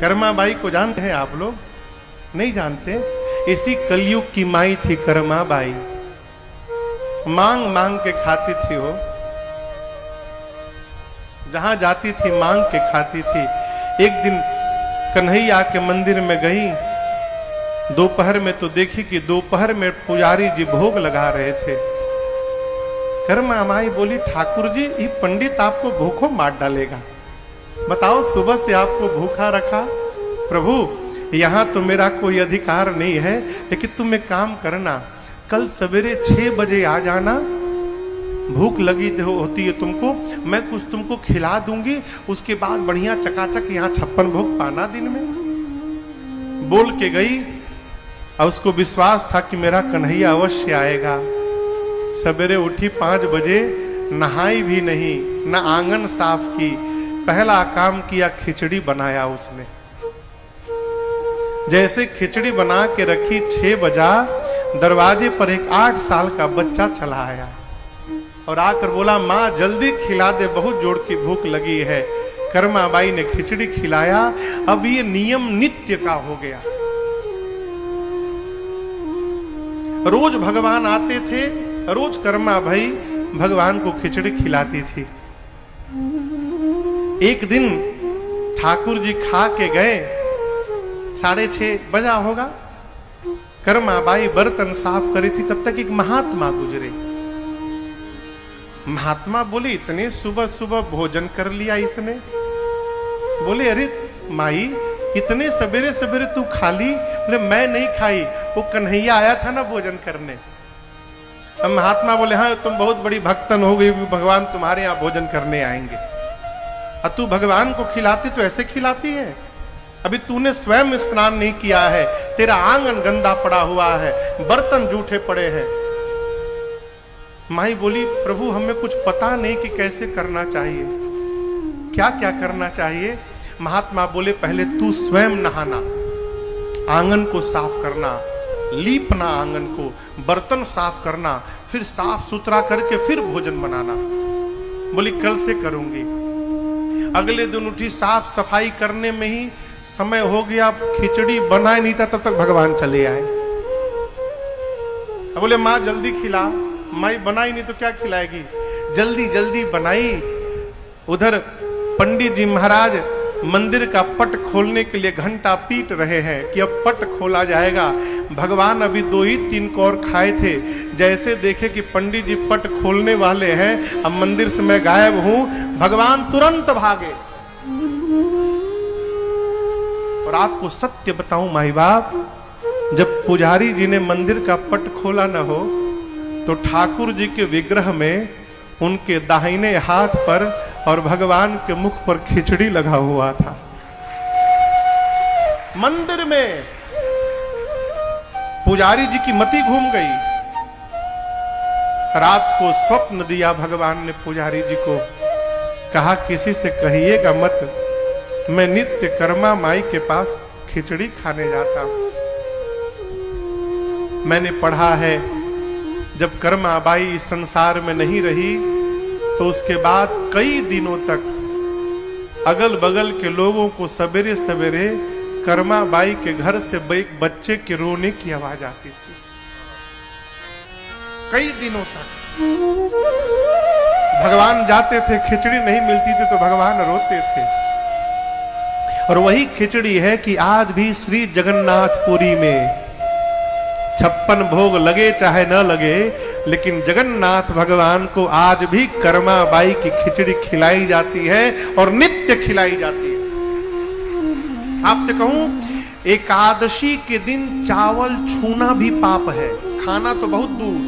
Karma by को जानते हैं आप लोग? नहीं जानते। इसी कलयुग की माई थी कर्मा बाई। मांग मांग के खाती थी वो, जहां जाती थी मांग के खाती थी। एक दिन कन्हैया के मंदिर में गई, दोपहर में तो देखी कि दोपहर में पुजारी जी भोग लगा रहे थे। कर्मा माई बोली, ठाकुर जी ये पंडित आपको भूखों मार डालेगा, बताओ सुबह से आपको भूखा रखा। प्रभु यहां तो मेरा कोई अधिकार नहीं है, लेकिन तुम एक काम करना, कल सवेरे 6 बजे आ जाना, भूख लगी होती है तुमको, मैं कुछ तुमको खिला दूंगी, उसके बाद बढ़िया चकाचक यहाँ 56 भोग पाना दिन में। बोल के गई और उसको विश्वास था कि मेरा कन्हैया अवश्य आएगा। सवेरे उठी 5 बजे, नहाई भी नहीं, न आंगन साफ की, पहला काम किया खिचड़ी बनाया उसने। जैसे खिचड़ी बना के रखी, 6 बजा, दरवाजे पर एक 8 साल का बच्चा चला आया और आकर बोला, माँ जल्दी खिला दे, बहुत जोर की भूख लगी है। कर्मा बाई ने खिचड़ी खिलाया। अब ये नियम नित्य का हो गया। रोज भगवान आते थे, रोज कर्मा भाई भगवान को खिचड़ी खिलाती थी। एक दिन ठाकुर जी खा के गए, 6:30 बजा होगा, कर्मा बाई बर्तन साफ करी थी, तब तक एक महात्मा गुजरे। महात्मा बोले, इतने सुबह सुबह भोजन कर लिया इसने? बोले, अरे माई इतने सवेरे सवेरे तू खा ली? बोले, मैं नहीं खाई, वो कन्हैया आया था ना भोजन करने। अब महात्मा बोले, हाँ तुम बहुत बड़ी भक्तन हो गई, भगवान तुम्हारे यहाँ भोजन करने आएंगे। अब तू भगवान को खिलाती तो ऐसे खिलाती है? अभी तूने स्वयं स्नान नहीं किया है, तेरा आंगन गंदा पड़ा हुआ है, बर्तन जूठे पड़े हैं। माई बोली, प्रभु हमें कुछ पता नहीं कि कैसे करना चाहिए, क्या क्या करना चाहिए। महात्मा बोले, पहले तू स्वयं नहाना, आंगन को साफ करना, लीपना आंगन को, बर्तन साफ करना, फिर साफ सुथरा करके फिर भोजन बनाना। बोली, कल से करूंगी। अगले दिन उठी, साफ सफाई करने में ही समय हो गया, खिचड़ी बनाए नहीं था, तब तक भगवान चले आए। अब बोले, माँ जल्दी खिला। माई बनाई नहीं तो क्या खिलाएगी? जल्दी जल्दी बनाई। उधर पंडित जी महाराज मंदिर का पट खोलने के लिए घंटा पीट रहे हैं कि अब पट खोला जाएगा। भगवान अभी 2 ही 3 कौर खाए थे, जैसे देखे कि पंडित जी पट खोलने वाले हैं, अब मंदिर से मैं गायब हूं, भगवान तुरंत भागे। और आपको सत्य बताऊं माई बाप, जब पुजारी जी ने मंदिर का पट खोला न हो, तो ठाकुर जी के विग्रह में उनके दाहिने हाथ पर और भगवान के मुख पर खिचड़ी लगा हुआ था। मंदिर में पुजारी जी की मति घूम गई। रात को स्वप्न दिया भगवान ने पुजारी जी को, कहा किसी से कहिएगा मत, मैं नित्य कर्मा माई के पास खिचड़ी खाने जाता हूं। मैंने पढ़ा है, जब कर्मा बाई इस संसार में नहीं रही तो उसके बाद कई दिनों तक अगल बगल के लोगों को सवेरे सवेरे कर्मा बाई के घर से एक बच्चे के रोने की आवाज आती थी। कई दिनों तक भगवान जाते थे, खिचड़ी नहीं मिलती थी तो भगवान रोते थे। और वही खिचड़ी है कि आज भी श्री जगन्नाथपुरी में 56 भोग लगे चाहे न लगे, लेकिन जगन्नाथ भगवान को आज भी कर्मा बाई की खिचड़ी खिलाई जाती है और नित्य खिलाई जाती है। आपसे कहूं, एकादशी के दिन चावल छूना भी पाप है, खाना तो बहुत दूर।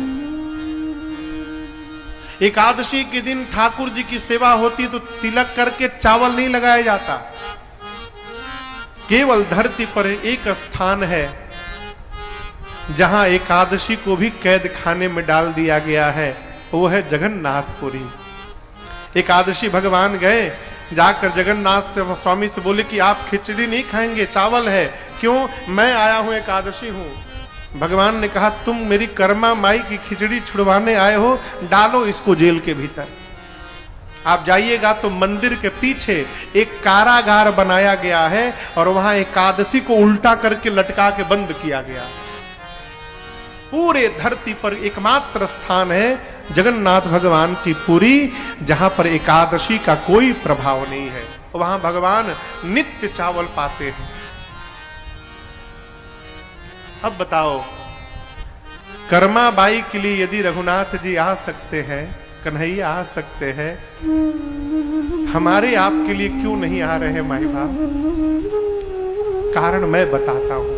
एकादशी के दिन ठाकुर जी की सेवा होती तो तिलक करके चावल नहीं लगाया जाता। केवल धरती पर एक स्थान है जहां एकादशी को भी कैद खाने में डाल दिया गया है, वो है जगन्नाथपुरी। एकादशी भगवान गए, जाकर जगन्नाथ से स्वामी से बोले कि आप खिचड़ी नहीं खाएंगे, चावल है। क्यों? मैं आया हूं, एकादशी हूं। भगवान ने कहा, तुम मेरी कर्मा माई की खिचड़ी छुड़वाने आए हो, डालो इसको जेल के भीतर। आप जाइएगा तो मंदिर के पीछे एक कारागार बनाया गया है और वहां एकादशी को उल्टा करके लटका के बंद किया गया। पूरे धरती पर एकमात्र स्थान है जगन्नाथ भगवान की पुरी, जहां पर एकादशी का कोई प्रभाव नहीं है। वहां भगवान नित्य चावल पाते हैं। अब बताओ, कर्माबाई के लिए यदि रघुनाथ जी आ सकते हैं, कन्हैया आ सकते हैं, हमारे आपके लिए क्यों नहीं आ रहे माई बाप? कारण मैं बताता हूं।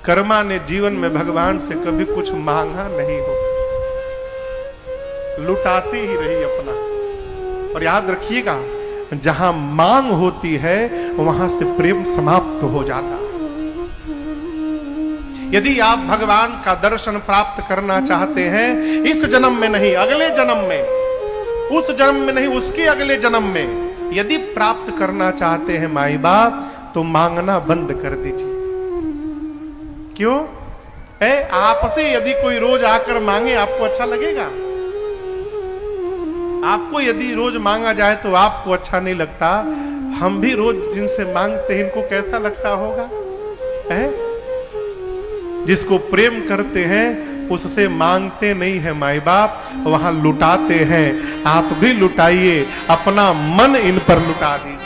कर्मा ने जीवन में भगवान से कभी कुछ मांगा नहीं हो, लुटाती ही रही अपना। और याद रखिएगा, जहां मांग होती है वहां से प्रेम समाप्त हो जाता। यदि आप भगवान का दर्शन प्राप्त करना चाहते हैं, इस जन्म में नहीं, अगले जन्म में, उस जन्म में नहीं, उसके अगले जन्म में यदि प्राप्त करना चाहते हैं माई बाप, तो मांगना बंद कर दीजिए। क्यों? आपसे यदि कोई रोज आकर मांगे, आपको अच्छा लगेगा? आपको यदि रोज मांगा जाए तो आपको अच्छा नहीं लगता। हम भी रोज जिनसे मांगते हैं, इनको कैसा लगता होगा? है? जिसको प्रेम करते हैं उससे मांगते नहीं है माई बाप, वहां लुटाते हैं। आप भी लुटाइए, अपना मन इन पर लुटा दीजिए।